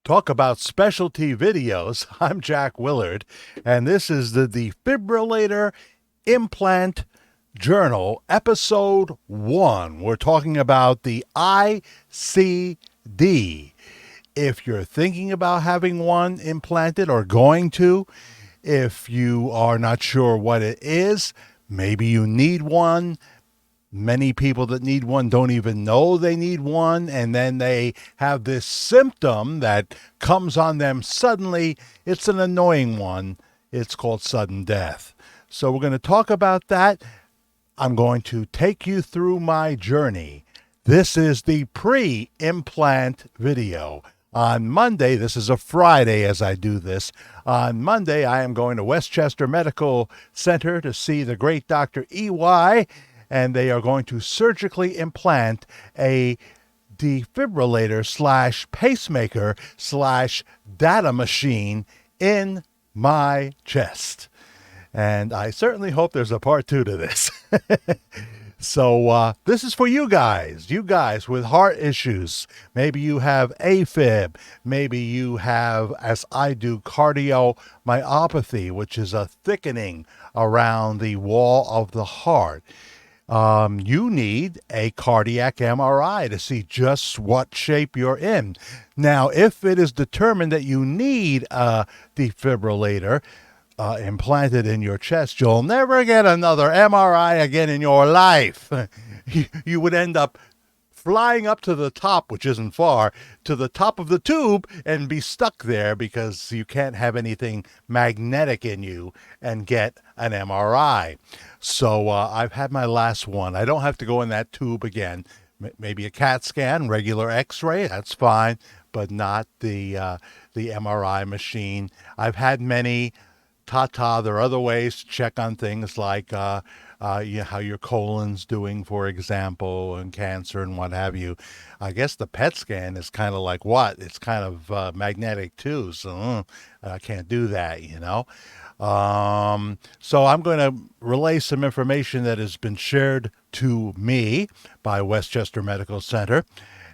Talk about specialty videos. I'm Jack Willard, and this is the Defibrillator Implant Journal, Episode 1. We're talking about the ICD. If you're thinking about having one implanted or going to, if you are not sure what it is, maybe you need one. Many people that need one don't even know they need one, and then they have this symptom that comes on them suddenly. It's an annoying one. It's called sudden death. So we're going to talk about that. I'm going to take you through my journey. This is the pre-implant video. On Monday, this is a Friday as I do this. On Monday, I am going to Westchester Medical Center to see the great Dr. EY, and they are going to surgically implant a defibrillator slash pacemaker slash data machine in my chest. And I certainly hope there's a part 2 to this. So this is for you guys with heart issues. Maybe you have AFib. Maybe you have, as I do, cardiomyopathy, which is a thickening around the wall of the heart. You need a cardiac MRI to see just what shape you're in. Now, if it is determined that you need a defibrillator implanted in your chest, you'll never get another MRI again in your life. You would end up flying up to the top, which isn't far, to the top of the tube and be stuck there because you can't have anything magnetic in you and get an MRI. So I've had my last one. I don't have to go in that tube again. Maybe a CAT scan, regular X-ray, that's fine, but not the MRI machine. I've had many. There are other ways to check on things like how your colon's doing, for example, and cancer and what have you. I guess the PET scan is kind of like what? It's kind of magnetic too, so I can't do that, So I'm going to relay some information that has been shared to me by Westchester Medical Center,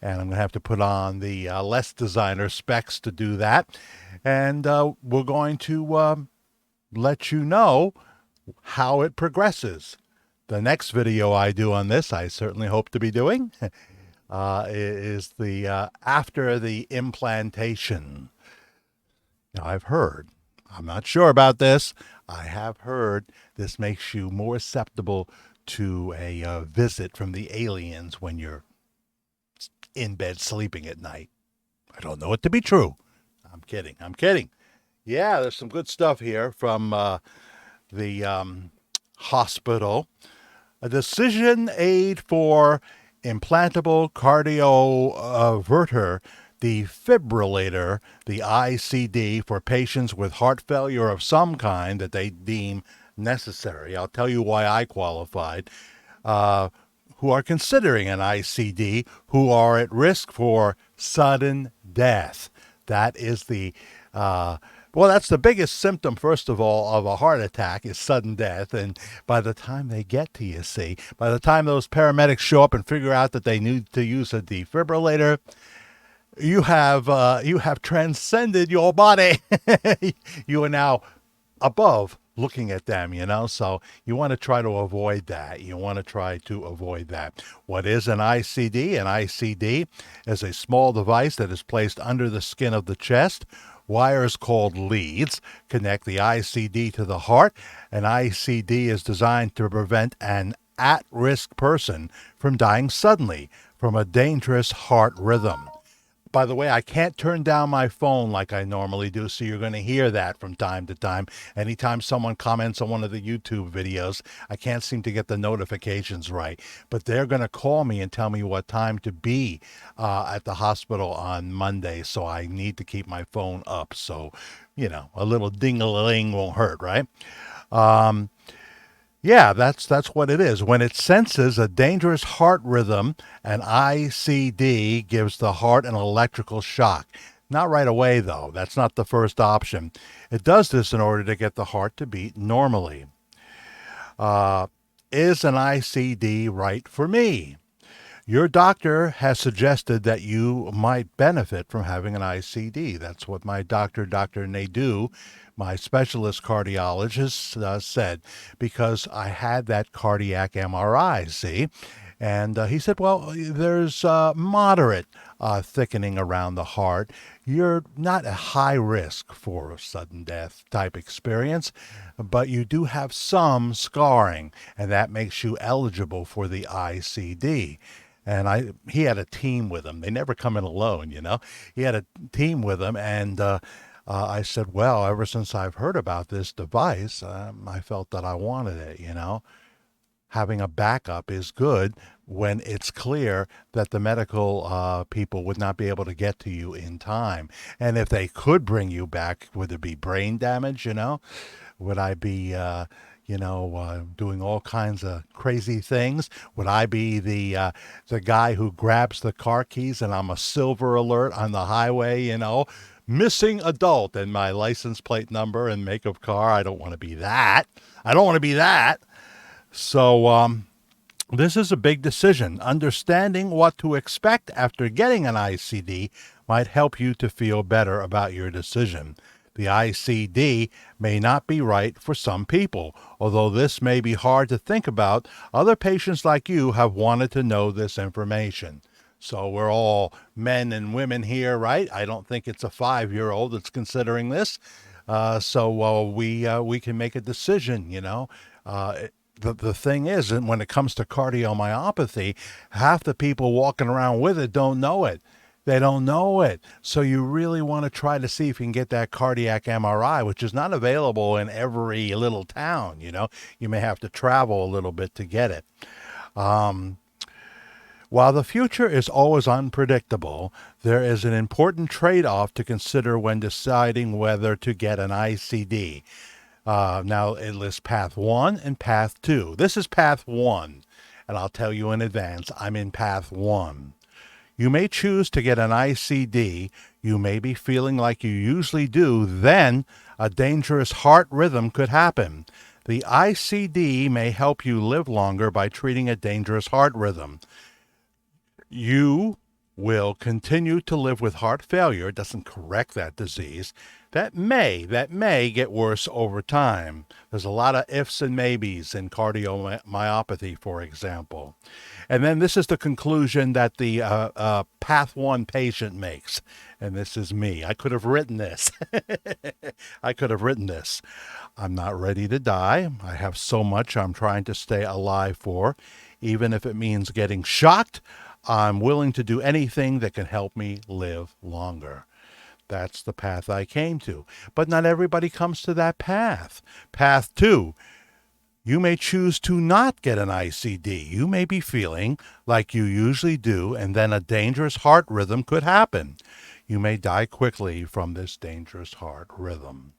and I'm going to have to put on the less designer specs to do that. And we're going to let you know how it progresses. The next video I do on this, I certainly hope to be doing, is the after the implantation. Now, I've heard, I'm not sure about this, I have heard this makes you more susceptible to a visit from the aliens when you're in bed sleeping at night. I don't know it to be true. I'm kidding. Yeah, there's some good stuff here from the hospital. A decision aid for implantable cardioverter defibrillator, the ICD, for patients with heart failure of some kind that they deem necessary. I'll tell you why I qualified. Who are considering an ICD, who are at risk for sudden death. That is the that's the biggest symptom, first of all, of a heart attack is sudden death. And by the time they get to you, by the time those paramedics show up and figure out that they need to use a defibrillator, you have transcended your body. You are now above looking at them, so you want to try to avoid that. What is an ICD? An ICD is a small device that is placed under the skin of the chest. Wires called leads connect the ICD to the heart. An ICD is designed to prevent an at-risk person from dying suddenly from a dangerous heart rhythm. By the way, I can't turn down my phone like I normally do, so you're going to hear that from time to time. Anytime someone comments on one of the YouTube videos, I can't seem to get the notifications right. But they're going to call me and tell me what time to be at the hospital on Monday, so I need to keep my phone up. So, a little ding-a-ling won't hurt, right? Yeah, that's what it is. When it senses a dangerous heart rhythm, an ICD gives the heart an electrical shock. Not right away, though. That's not the first option. It does this in order to get the heart to beat normally. Is an ICD right for me? Your doctor has suggested that you might benefit from having an ICD. That's what my doctor, Dr. Nadeau, my specialist cardiologist, said, because I had that cardiac MRI, see? And he said, well, there's moderate thickening around the heart. You're not at high risk for a sudden death type experience, but you do have some scarring, and that makes you eligible for the ICD. And he had a team with him. They never come in alone, you know. He had a team with him, and I said, well, ever since I've heard about this device, I felt that I wanted it, you know. Having a backup is good when it's clear that the medical people would not be able to get to you in time. And if they could bring you back, would it be brain damage, you know? Would I be, doing all kinds of crazy things? Would I be the guy who grabs the car keys and I'm a silver alert on the highway, you know? Missing adult and my license plate number and make of car. I don't want to be that. I don't want to be that. So this is a big decision. Understanding what to expect after getting an ICD might help you to feel better about your decision. The ICD may not be right for some people. Although this may be hard to think about, other patients like you have wanted to know this information. So we're all men and women here, right? I don't think it's a 5-year-old that's considering this. We can make a decision, you know. The thing is, and when it comes to cardiomyopathy, half the people walking around with it don't know it. They don't know it. So you really want to try to see if you can get that cardiac MRI, which is not available in every little town, you know. You may have to travel a little bit to get it. While the future is always unpredictable, there is an important trade-off to consider when deciding whether to get an ICD. Now it lists path 1 and path 2. This is path 1, and I'll tell you in advance, I'm in path 1. You may choose to get an ICD. You may be feeling like you usually do. Then a dangerous heart rhythm could happen. The ICD may help you live longer by treating a dangerous heart rhythm. You will continue to live with heart failure. It doesn't correct that disease. That may get worse over time. There's a lot of ifs and maybes in cardiomyopathy, for example. And then this is the conclusion that the path 1 patient makes. And this is me. I could have written this. I could have written this. I'm not ready to die. I have so much I'm trying to stay alive for. Even if it means getting shocked, I'm willing to do anything that can help me live longer. That's the path I came to. But not everybody comes to that path. Path 2, you may choose to not get an ICD. You may be feeling like you usually do, and then a dangerous heart rhythm could happen. You may die quickly from this dangerous heart rhythm.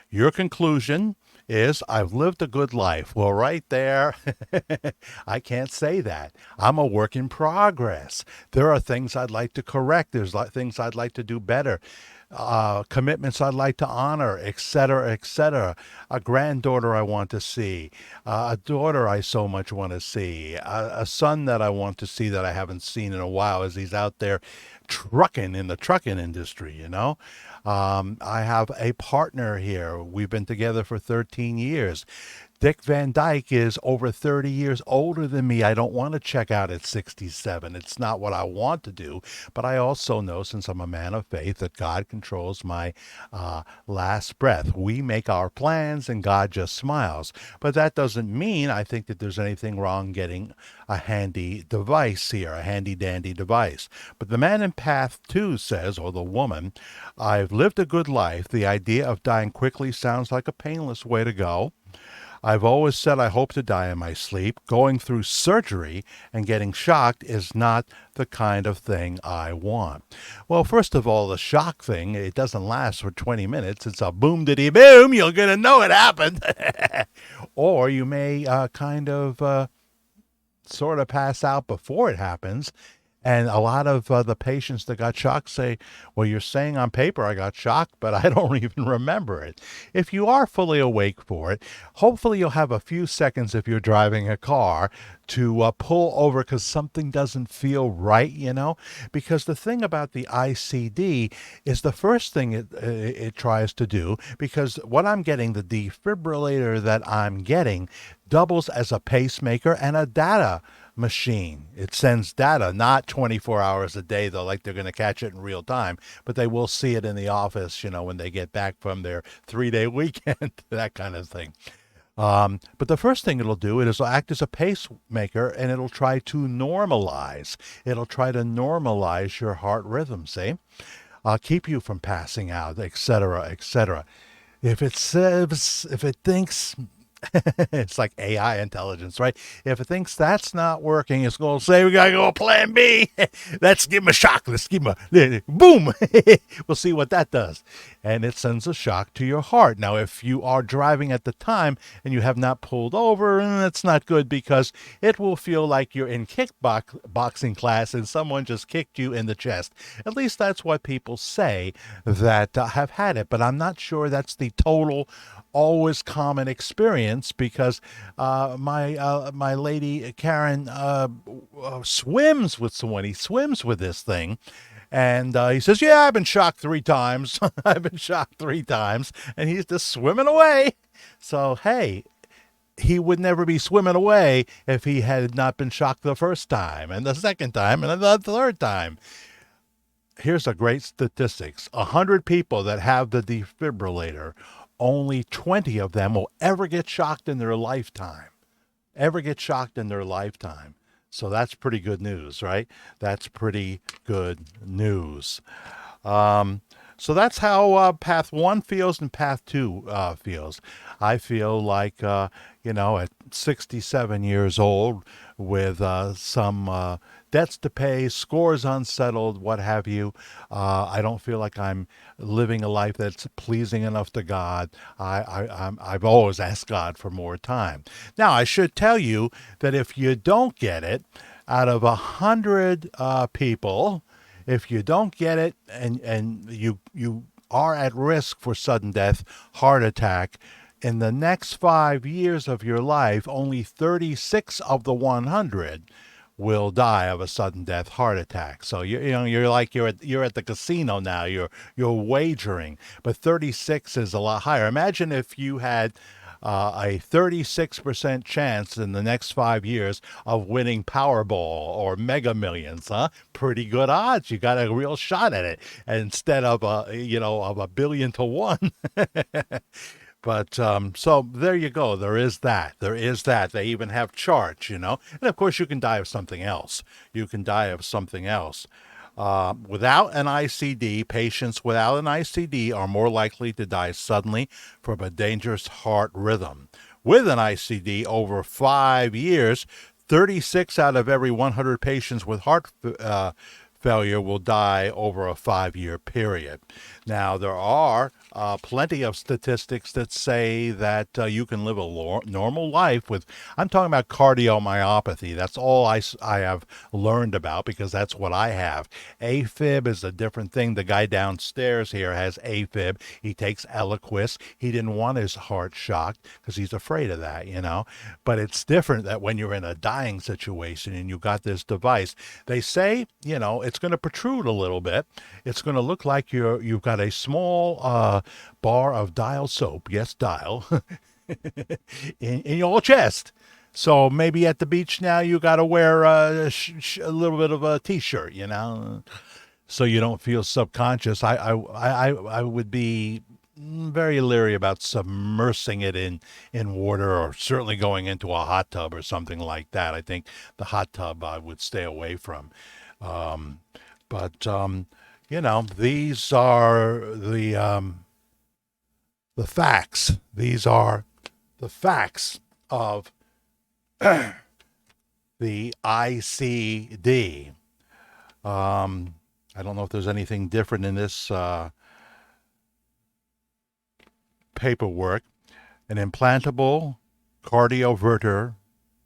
Your conclusion is, I've lived a good life. Well, right there, I can't say that. I'm a work in progress. There are things I'd like to correct. There's things I'd like to do better. Commitments I'd like to honor, etc., etc. A granddaughter I want to see. A daughter I so much want to see. A son that I want to see that I haven't seen in a while as he's out there trucking in the trucking industry, you know. I have a partner here. We've been together for 13 years. Dick Van Dyke is over 30 years older than me. I don't want to check out at 67. It's not what I want to do. But I also know, since I'm a man of faith, that God controls my last breath. We make our plans and God just smiles. But that doesn't mean I think that there's anything wrong getting a handy device here, a handy-dandy device. But the man in path 2 says, or the woman, I've lived a good life. The idea of dying quickly sounds like a painless way to go. I've always said I hope to die in my sleep. Going through surgery and getting shocked is not the kind of thing I want. Well, first of all, the shock thing, it doesn't last for 20 minutes. It's a boom-diddy-boom. You're going to know it happened. Or you may sort of pass out before it happens. And a lot of the patients that got shocked say, well, you're saying on paper I got shocked, but I don't even remember it. If you are fully awake for it, hopefully you'll have a few seconds if you're driving a car to pull over because something doesn't feel right, you know? Because the thing about the ICD is the first thing it tries to do, because what I'm getting, the defibrillator that I'm getting, doubles as a pacemaker and a data machine. It sends data, not 24 hours a day, though, like they're going to catch it in real time, but they will see it in the office, you know, when they get back from their 3 day weekend, that kind of thing. But the first thing it'll do is it'll act as a pacemaker and it'll try to normalize. It'll try to normalize your heart rhythm, see? Keep you from passing out, etc., etc. If it thinks it's like AI intelligence, right? If it thinks that's not working, it's going to say, we got to go plan B. Let's give him a shock. Let's give him a boom. We'll see what that does. And it sends a shock to your heart. Now, if you are driving at the time and you have not pulled over, that's not good because it will feel like you're in kickboxing class and someone just kicked you in the chest. At least that's what people say that have had it. But I'm not sure that's the total always common experience because my lady Karen swims with someone. He swims with this thing. And he says, yeah, I've been shocked 3 times. I've been shocked 3 times. And he's just swimming away. So, hey, he would never be swimming away if he had not been shocked the first time and the second time and the third time. Here's a great statistics. 100 people that have the defibrillator, only 20 of them will ever get shocked in their lifetime. Ever get shocked in their lifetime. So that's pretty good news, right? That's pretty good news. So that's how path 1 feels and path 2 feels. I feel like, at 67 years old with some debts to pay, scores unsettled, what have you. I don't feel like I'm living a life that's pleasing enough to God. I've always asked God for more time. Now, I should tell you that if you don't get it, out of 100 people, if you don't get it and you are at risk for sudden death, heart attack, in the next 5 years of your life, only 36 of the 100 will die of a sudden death heart attack. So you're like you're at the casino now. You're wagering, but 36 is a lot higher. Imagine if you had a 36% chance in the next 5 years of winning Powerball or Mega Millions, huh? Pretty good odds. You got a real shot at it instead of a billion to one. But so there you go. There is that. There is that. They even have charts, and of course you can die of something else. You can die of something else. Without an ICD, patients without an ICD are more likely to die suddenly from a dangerous heart rhythm. With an ICD, over 5 years, 36 out of every 100 patients with heart failure will die over a 5-year period. Now, there are plenty of statistics that say that you can live a normal life with, I'm talking about cardiomyopathy. That's all I have learned about because that's what I have. AFib is a different thing. The guy downstairs here has AFib. He takes Eliquis. He didn't want his heart shocked because he's afraid of that, But it's different that when you're in a dying situation and you got this device, they say, it's going to protrude a little bit. It's going to look like you've got a small bar of Dial soap, yes, Dial, in your chest. So maybe at the beach now you got to wear a little bit of a T-shirt, so you don't feel subconscious. I would be very leery about submersing it in water or certainly going into a hot tub or something like that. I think the hot tub I would stay away from. But these are the facts. These are the facts of the ICD. I don't know if there's anything different in this paperwork. An implantable cardioverter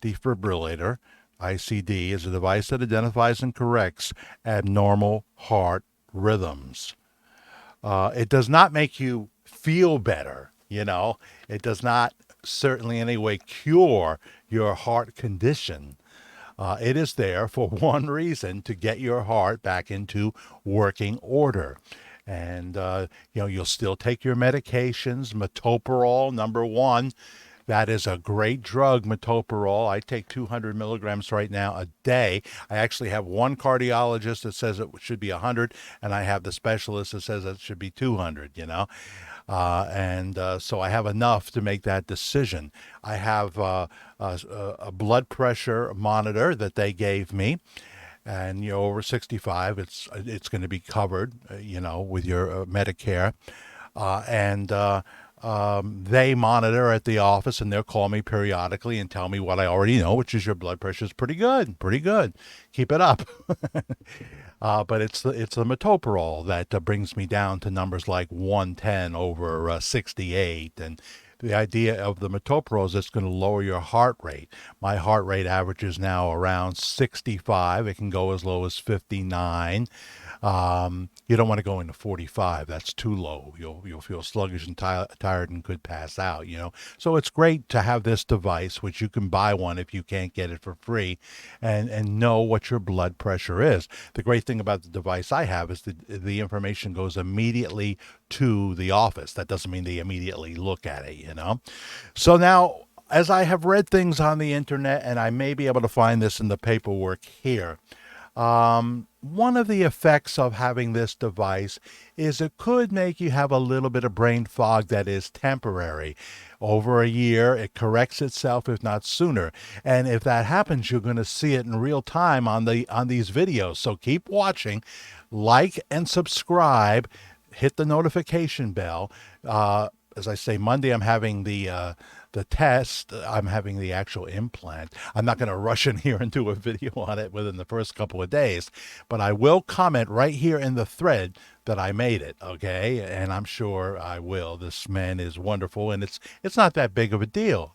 defibrillator. ICD is a device that identifies and corrects abnormal heart rhythms. It does not make you feel better, you know. It does not certainly in any way cure your heart condition. It is there for one reason, to get your heart back into working order. And, you'll still take your medications, metoprolol, number one. That is a great drug, metoprolol. I take 200 milligrams right now a day. I actually have one cardiologist that says it should be 100, and I have the specialist that says it should be 200, and so I have enough to make that decision. I have a blood pressure monitor that they gave me, and you're over 65, it's going to be covered, with your Medicare, and they monitor at the office, and they'll call me periodically and tell me what I already know, which is your blood pressure is pretty good, pretty good. Keep it up. But it's the metoprolol that brings me down to numbers like 110 over 68, and the idea of the metoprolol is it's going to lower your heart rate. My heart rate averages now around 65. It can go as low as 59. You don't want to go into 45. That's too low. You'll feel sluggish and tired and could pass out. So it's great to have this device, which you can buy one if you can't get it for free, and know what your blood pressure is. The great thing about the device I have is the information goes immediately to the office. That doesn't mean they immediately look at it. So now, as I have read things on the internet, and I may be able to find this in the paperwork here, one of the effects of having this device is it could make you have a little bit of brain fog that is temporary. Over a year, it corrects itself, if not sooner. And if that happens, you're going to see it in real time on these videos. So keep watching, like and subscribe, hit the notification bell. As I say, Monday I'm having the test. I'm having the actual implant. I'm not going to rush in here and do a video on it within the first couple of days, but I will comment right here in the thread that I made it, okay? And I'm sure I will. This man is wonderful, and it's not that big of a deal,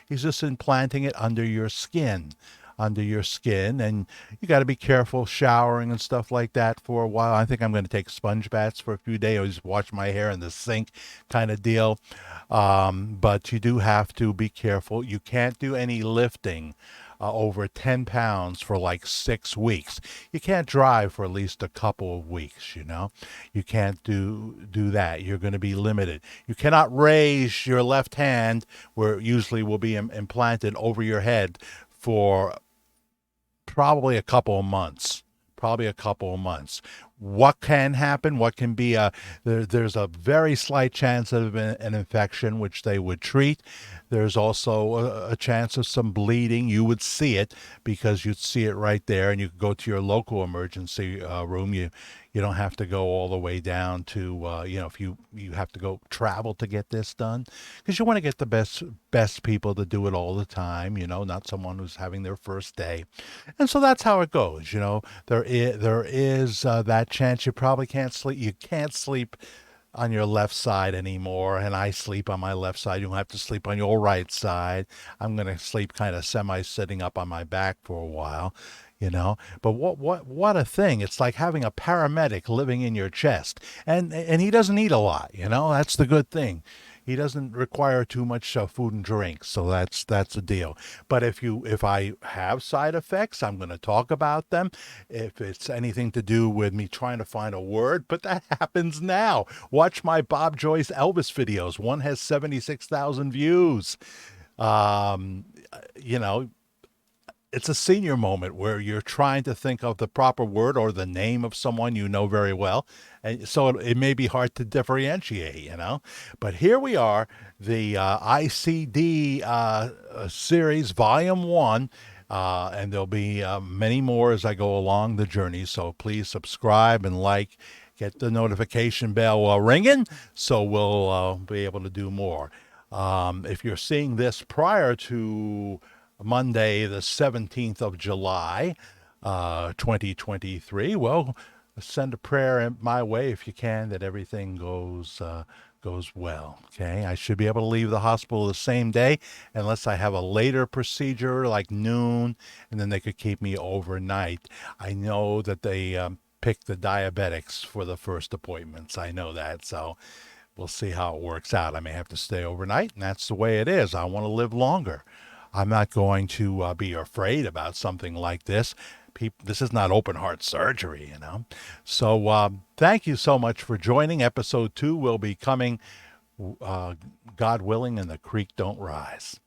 He's just implanting it under your skin, and you got to be careful showering and stuff like that for a while. I think I'm going to take sponge baths for a few days, or just wash my hair in the sink kind of deal. But you do have to be careful. You can't do any lifting over 10 pounds for like 6 weeks. You can't drive for at least a couple of weeks, You can't do that. You're going to be limited. You cannot raise your left hand, where it usually will be implanted, over your head for probably a couple of months. What can happen? What can be there's a very slight chance of an infection, which they would treat. There's also a chance of some bleeding. You would see it, because you'd see it right there, and you could go to your local emergency room. You don't have to go all the way down to if you have to go travel to get this done, because you want to get the best people to do it all the time. Not someone who's having their first day, and so that's how it goes. There is that chance you probably can't sleep. You can't sleep on your left side anymore, and I sleep on my left side. You don't have to sleep on your right side. I'm going to sleep kind of sitting up on my back for a while. But what a thing. It's like having a paramedic living in your chest, and he doesn't eat a lot. That's the good thing. He doesn't require too much food and drink, so that's a deal. But if I have side effects, I'm going to talk about them. If it's anything to do with me trying to find a word, but that happens now. Watch my Bob Joyce Elvis videos. One has 76,000 views. You know, it's a senior moment where you're trying to think of the proper word or the name of someone you know very well. And so it may be hard to differentiate. But here we are, the ICD series, volume 1. And there'll be many more as I go along the journey. So please subscribe and like, get the notification bell ringing, so we'll be able to do more. If you're seeing this prior to Monday, the 17th of July, 2023. Well, send a prayer my way if you can, that everything goes goes well. Okay, I should be able to leave the hospital the same day unless I have a later procedure like noon, and then they could keep me overnight. I know that they pick the diabetics for the first appointments. I know that, so we'll see how it works out. I may have to stay overnight, and that's the way it is. I want to live longer. I'm not going to be afraid about something like this. This is not open heart surgery, you know. So thank you so much for joining. Episode 2 will be coming, God willing, and the creek don't rise.